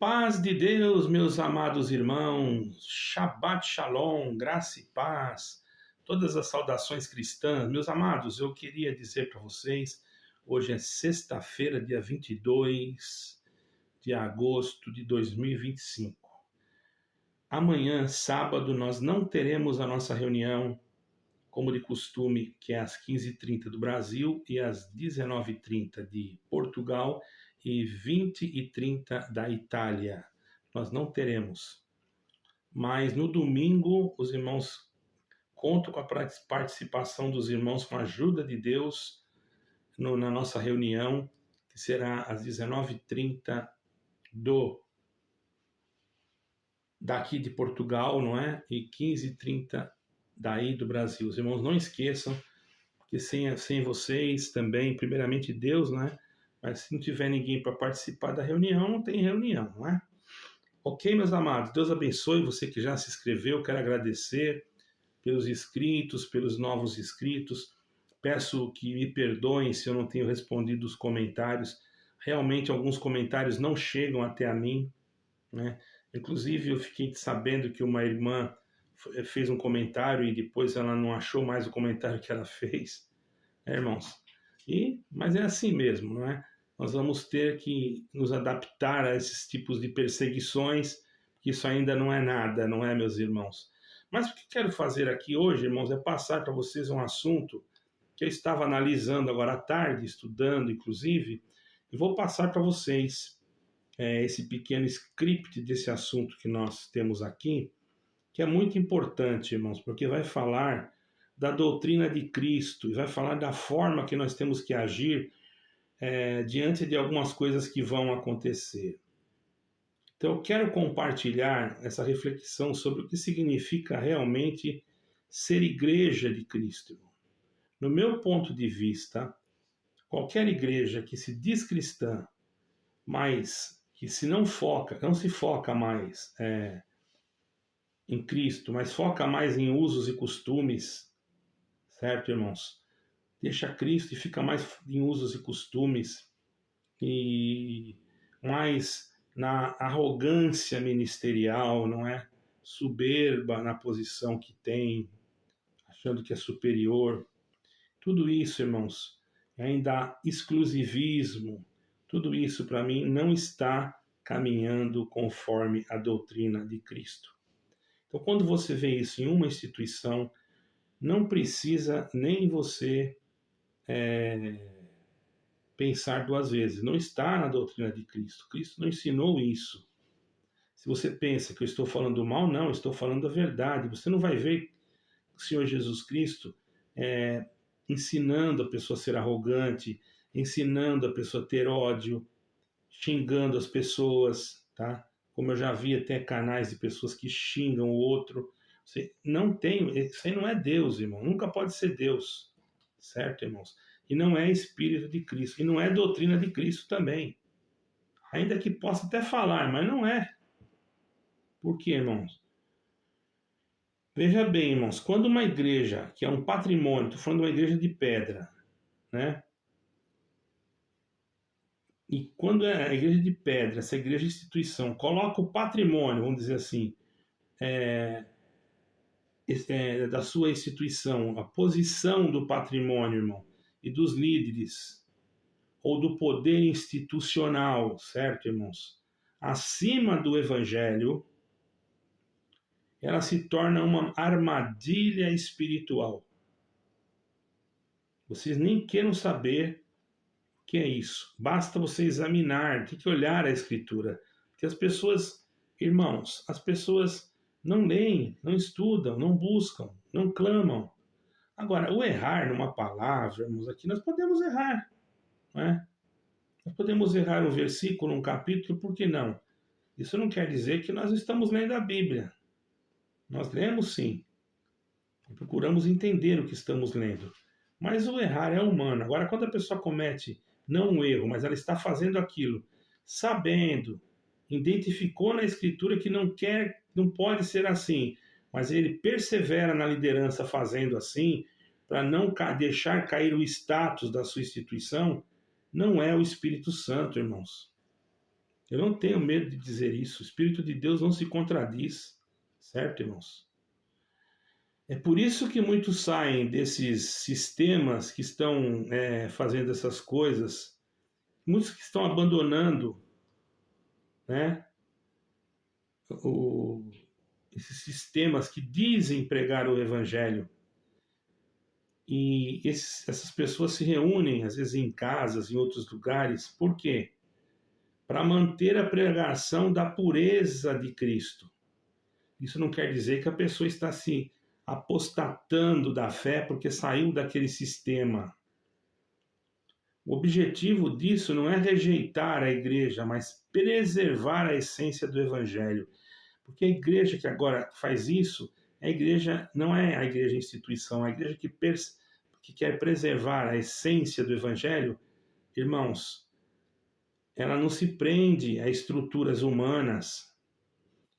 Paz de Deus, meus amados irmãos, Shabbat Shalom, graça e paz, todas as saudações cristãs. Meus amados, eu queria dizer para vocês, hoje é sexta-feira, dia 22 de agosto de 2025. Amanhã, sábado, nós não teremos a nossa reunião, como de costume, que é às 15h30 do Brasil e às 19h30 de Portugal e 20h30 da Itália. Nós não teremos. Mas no domingo, os irmãos contam com a participação dos irmãos, com a ajuda de Deus, na nossa reunião, que será às 19h30 daqui de Portugal, não é? E 15h30 daí do Brasil. Os irmãos não esqueçam que sem vocês também, primeiramente Deus, né? Mas se não tiver ninguém para participar da reunião, não tem reunião, não é? Ok, meus amados? Deus abençoe você que já se inscreveu. Quero agradecer pelos inscritos, pelos novos inscritos. Peço que me perdoem se eu não tenho respondido os comentários. Realmente, alguns comentários não chegam até a mim, né? Inclusive, eu fiquei sabendo que uma irmã fez um comentário e depois ela não achou mais o comentário que ela fez, né, irmãos? Mas é assim mesmo, não é? Nós vamos ter que nos adaptar a esses tipos de perseguições, que isso ainda não é nada, não é, meus irmãos? Mas o que quero fazer aqui hoje, irmãos, é passar para vocês um assunto que eu estava analisando agora à tarde, estudando, inclusive, e vou passar para vocês esse pequeno script desse assunto que nós temos aqui, que é muito importante, irmãos, porque vai falar da doutrina de Cristo e vai falar da forma que nós temos que agir diante de algumas coisas que vão acontecer. Então, eu quero compartilhar essa reflexão sobre o que significa realmente ser igreja de Cristo, irmão. No meu ponto de vista, qualquer igreja que se diz cristã, mas que não se foca mais em Cristo, mas foca mais em usos e costumes, certo, irmãos? Deixa Cristo e fica mais em usos e costumes e mais na arrogância ministerial, não é? Soberba na posição que tem, achando que é superior. Tudo isso, irmãos, ainda exclusivismo, tudo isso para mim não está caminhando conforme a doutrina de Cristo. Então, quando você vê isso em uma instituição, não precisa nem você pensar duas vezes. Não está na doutrina de Cristo. Cristo não ensinou isso. Se você pensa que eu estou falando mal, não, eu estou falando a verdade. Você não vai ver o Senhor Jesus Cristo ensinando a pessoa a ser arrogante, ensinando a pessoa a ter ódio, xingando as pessoas, tá? Como eu já vi até canais de pessoas que xingam o outro. Isso aí não é Deus, irmão. Nunca pode ser Deus, certo, irmãos? E não é Espírito de Cristo. E não é doutrina de Cristo também. Ainda que possa até falar, mas não é. Por quê, irmãos? Veja bem, irmãos, quando uma igreja, que é um patrimônio, estou falando de uma igreja de pedra, né? E quando é a igreja de pedra, essa igreja de instituição, coloca o patrimônio, vamos dizer assim, da sua instituição, a posição do patrimônio, irmão, e dos líderes, ou do poder institucional, certo, irmãos? Acima do evangelho, ela se torna uma armadilha espiritual. Vocês nem queiram saber o que é isso. Basta você examinar, tem que olhar a Escritura. Porque as pessoas, irmãos, as pessoas não leem, não estudam, não buscam, não clamam. Agora, o errar numa palavra, irmãos, aqui nós podemos errar, não é? Nós podemos errar um versículo, um capítulo, por que não? Isso não quer dizer que nós estamos lendo a Bíblia. Nós lemos sim. Procuramos entender o que estamos lendo. Mas o errar é humano. Agora, quando a pessoa comete, não um erro, mas ela está fazendo aquilo, sabendo, identificou na Escritura que não pode ser assim, mas ele persevera na liderança fazendo assim, para não deixar cair o status da sua instituição, não é o Espírito Santo, irmãos. Eu não tenho medo de dizer isso. O Espírito de Deus não se contradiz, certo, irmãos? É por isso que muitos saem desses sistemas que estão fazendo essas coisas, muitos que estão abandonando, né, o, esses sistemas que dizem pregar o Evangelho. E essas pessoas se reúnem, às vezes em casas, em outros lugares. Por quê? Para manter a pregação da pureza de Cristo. Isso não quer dizer que a pessoa está se apostatando da fé porque saiu daquele sistema. O objetivo disso não é rejeitar a igreja, mas preservar a essência do Evangelho. Porque a igreja que agora faz isso, a igreja não é a igreja instituição, a igreja que quer preservar a essência do Evangelho, irmãos, ela não se prende a estruturas humanas,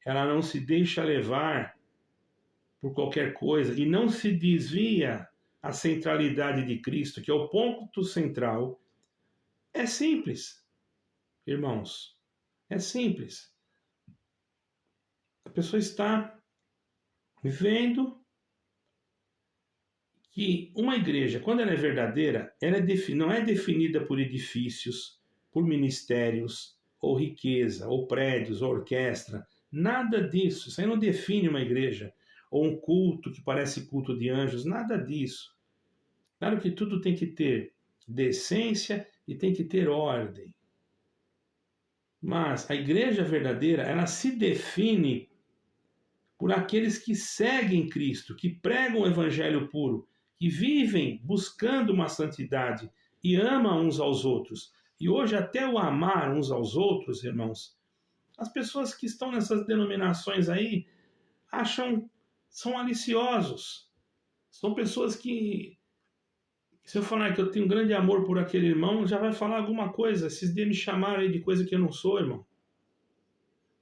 ela não se deixa levar por qualquer coisa e não se desvia a centralidade de Cristo, que é o ponto central. É simples, irmãos, é simples. A pessoa está vendo que uma igreja, quando ela é verdadeira, ela não é definida por edifícios, por ministérios, ou riqueza, ou prédios, ou orquestra. Nada disso. Isso aí não define uma igreja. Ou um culto que parece culto de anjos. Nada disso. Claro que tudo tem que ter decência e tem que ter ordem. Mas a igreja verdadeira, ela se define por aqueles que seguem Cristo, que pregam o evangelho puro, que vivem buscando uma santidade e amam uns aos outros. E hoje até o amar uns aos outros, irmãos, as pessoas que estão nessas denominações aí acham, são aliciosos. São pessoas que, se eu falar que eu tenho um grande amor por aquele irmão, já vai falar alguma coisa. Esses dias me chamaram aí de coisa que eu não sou, irmão.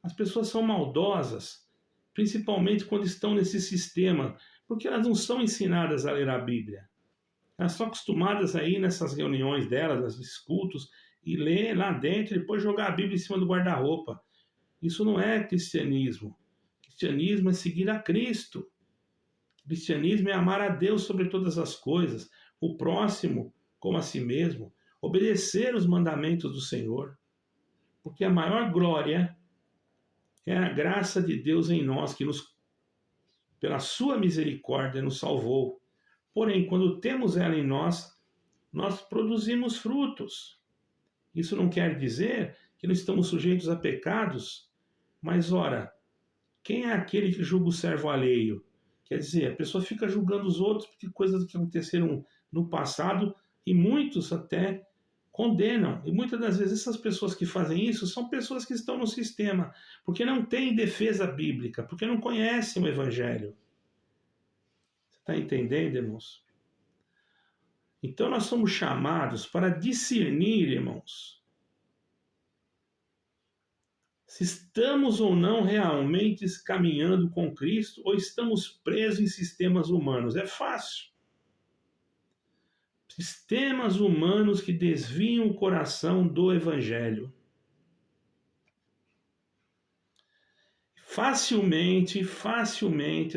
As pessoas são maldosas, principalmente quando estão nesse sistema, porque elas não são ensinadas a ler a Bíblia. Elas estão acostumadas a ir nessas reuniões delas, nesses cultos, e ler lá dentro e depois jogar a Bíblia em cima do guarda-roupa. Isso não é cristianismo. Cristianismo é seguir a Cristo. Cristianismo é amar a Deus sobre todas as coisas, o próximo como a si mesmo, obedecer os mandamentos do Senhor. Porque a maior glória é a graça de Deus em nós, que pela sua misericórdia nos salvou. Porém, quando temos ela em nós, nós produzimos frutos. Isso não quer dizer que não estamos sujeitos a pecados, mas ora, quem é aquele que julga o servo alheio? Quer dizer, a pessoa fica julgando os outros porque coisas que aconteceram no passado e muitos até condenam. E muitas das vezes essas pessoas que fazem isso são pessoas que estão no sistema, porque não têm defesa bíblica, porque não conhecem o Evangelho. Você está entendendo, irmãos? Então nós somos chamados para discernir, irmãos, se estamos ou não realmente caminhando com Cristo ou estamos presos em sistemas humanos. É fácil. Sistemas humanos que desviam o coração do Evangelho. Facilmente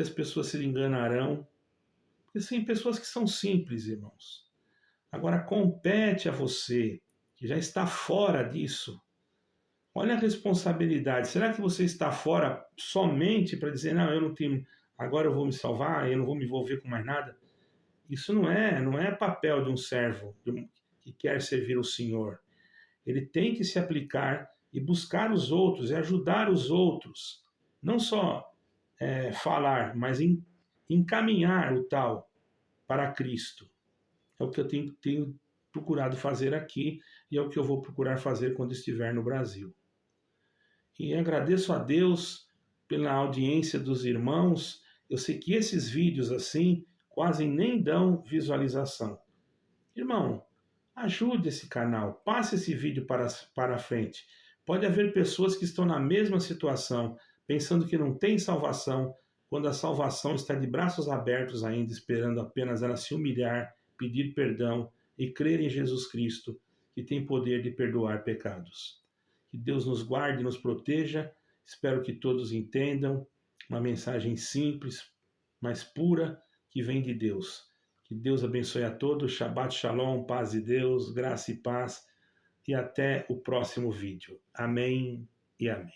as pessoas se enganarão, porque são pessoas que são simples, irmãos. Agora compete a você, que já está fora disso. Olha a responsabilidade. Será que você está fora somente para dizer, não, eu não tenho, agora eu vou me salvar, eu não vou me envolver com mais nada? Isso não é papel de um servo que quer servir o Senhor. Ele tem que se aplicar e buscar os outros e ajudar os outros. Não só falar, mas encaminhar o tal para Cristo. É o que eu tenho procurado fazer aqui e é o que eu vou procurar fazer quando estiver no Brasil. E agradeço a Deus pela audiência dos irmãos. Eu sei que esses vídeos assim quase nem dão visualização. Irmão, ajude esse canal, passe esse vídeo para frente. Pode haver pessoas que estão na mesma situação, pensando que não tem salvação, quando a salvação está de braços abertos ainda, esperando apenas ela se humilhar, pedir perdão e crer em Jesus Cristo, que tem poder de perdoar pecados. Que Deus nos guarde e nos proteja. Espero que todos entendam uma mensagem simples, mas pura, que vem de Deus. Que Deus abençoe a todos. Shabbat Shalom, paz de Deus, graça e paz. E até o próximo vídeo. Amém e amém.